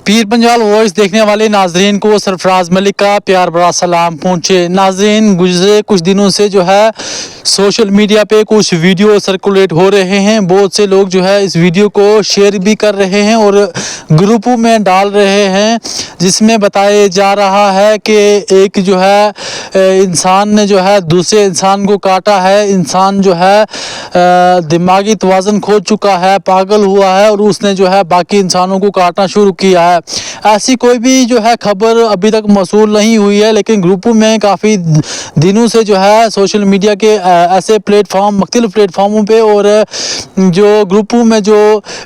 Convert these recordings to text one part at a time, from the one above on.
Pir Panjal voice देखने वाले नाजरीन को सरफराज मलिक का प्यार भरा सलाम पहुँचे। नाजरीन, गुजरे कुछ दिनों से जो है सोशल मीडिया पे कुछ वीडियो सर्कुलेट हो रहे हैं। बहुत से लोग जो है इस वीडियो को शेयर भी कर रहे हैं और ग्रुपों में डाल रहे हैं, जिसमें बताया जा रहा है कि एक जो है इंसान ने जो है दूसरे इंसान को काटा है। इंसान जो है दिमागी तवाज़ुन खो चुका है, पागल हुआ है और उसने जो है बाकी इंसानों को काटना शुरू किया है। ऐसी कोई भी जो है खबर अभी तक मौसूल नहीं हुई है, लेकिन ग्रुपों में काफ़ी दिनों से जो है सोशल मीडिया के ऐसे प्लेटफॉर्म, मुख्तलिफ प्लेटफॉर्मों पे और जो ग्रुपों में जो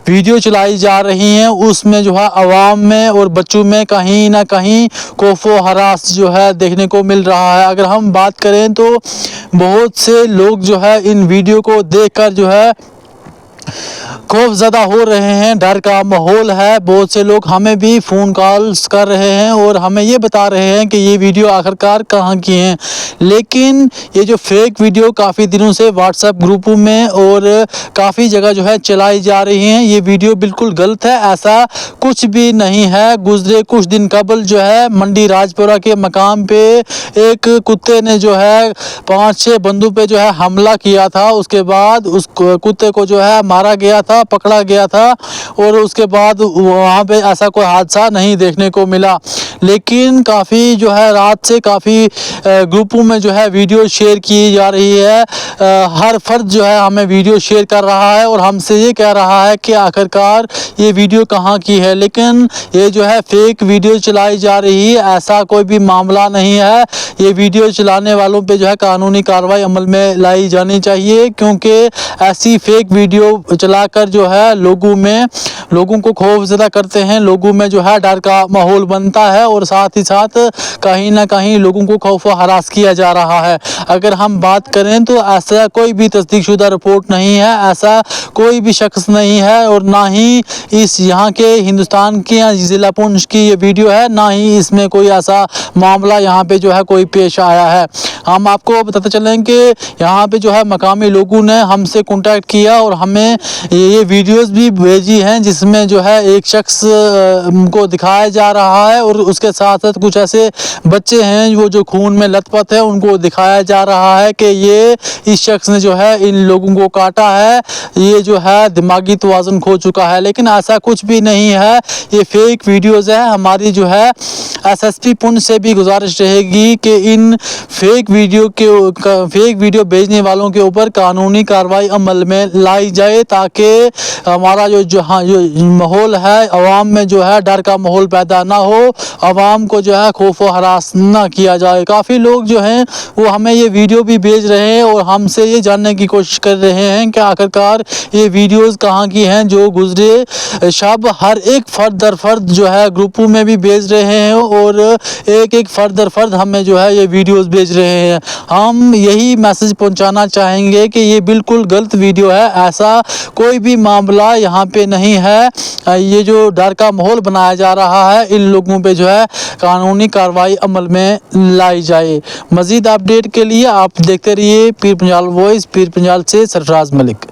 वीडियो चलाई जा रही हैं उसमें जो है आवाम में और बच्चों में कहीं ना कहीं खौफ व हरास जो है देखने को मिल रहा है। अगर हम बात करें तो बहुत से लोग जो है इन वीडियो को देखकर जो है खौफज़दा हो रहे हैं, डर का माहौल है। बहुत से लोग हमें भी फ़ोन कॉल्स कर रहे हैं और हमें ये बता रहे हैं कि ये वीडियो आखिरकार कहाँ की हैं। लेकिन ये जो फेक वीडियो काफ़ी दिनों से व्हाट्सएप ग्रुपों में और काफ़ी जगह जो है चलाई जा रही हैं, ये वीडियो बिल्कुल गलत है, ऐसा कुछ भी नहीं है। गुजरे कुछ दिन कबल जो है मंडी राजपुरा के मकाम पे एक कुत्ते ने जो है 5-6 बंदों पे जो है हमला किया था। उसके बाद उस कुत्ते को जो है मारा गया था, पकड़ा गया था और उसके बाद वहाँ पे ऐसा कोई हादसा नहीं देखने को मिला। लेकिन काफ़ी जो है रात से काफ़ी ग्रुपों में जो है वीडियो शेयर की जा रही है। हर फर्द जो है हमें वीडियो शेयर कर रहा है और हमसे ये कह रहा है कि आखिरकार ये वीडियो कहाँ की है। लेकिन ये जो है फेक वीडियो चलाई जा रही है, ऐसा कोई भी मामला नहीं है। ये वीडियो चलाने वालों पे जो है कानूनी कार्रवाई अमल में लाई जानी चाहिए, क्योंकि ऐसी फेक वीडियो चलाकर जो है लोगों को खौफज़दा करते हैं, लोगों में जो है डर का माहौल बनता है और साथ ही साथ कहीं ना कहीं लोगों को खौफ व हरास किया जा रहा है। अगर हम बात करें तो ऐसा कोई भी तस्दीकशुदा रिपोर्ट नहीं है, ऐसा कोई भी शख्स नहीं है और ना ही इस यहाँ के हिंदुस्तान की या ज़िला पुंछ की ये वीडियो है, ना ही इसमें कोई ऐसा मामला यहाँ पे जो है कोई पेश आया है। हम आपको बताते चलें कि यहाँ पे जो है मकामी लोगों ने हमसे कांटेक्ट किया और हमें ये वीडियोस भी भेजी हैं, जिसमें जो है एक शख्स को दिखाया जा रहा है और उसके साथ साथ कुछ ऐसे बच्चे हैं वो जो खून में लथपथ है, उनको दिखाया जा रहा है कि ये इस शख्स ने जो है इन लोगों को काटा है, ये जो है दिमागी तवाज़ुन खो चुका है। लेकिन ऐसा कुछ भी नहीं है, ये फेक वीडियोज़ है। हमारी जो है SSP पुंछ से भी गुजारिश रहेगी कि इन फेक वीडियो भेजने वालों के ऊपर कानूनी कार्रवाई अमल में लाई जाए, ताकि हमारा जो माहौल है अवाम में जो है डर का माहौल पैदा ना हो, अवाम को जो है खौफ व हरास ना किया जाए। काफ़ी लोग जो हैं वो हमें ये वीडियो भी भेज रहे हैं और हमसे ये जानने की कोशिश कर रहे हैं कि आखिरकार ये वीडियोज़ कहाँ की हैं, जो गुजरे शब हर एक फ़र्द दर फ़र्द जो है ग्रुपों में भी भेज रहे हैं और एक फ़र्द दर फ़र्द हमें जो है ये वीडियोज़ भेज रहे हैं। हम यही मैसेज पहुंचाना चाहेंगे कि ये बिल्कुल गलत वीडियो है, ऐसा कोई भी मामला यहाँ पे नहीं है। ये जो डर का माहौल बनाया जा रहा है, इन लोगों पे जो है कानूनी कार्रवाई अमल में लाई जाए। मज़ीद अपडेट के लिए आप देखते रहिए पीर पंजाल वॉइस, पीर पंजाल से सरफराज मलिक।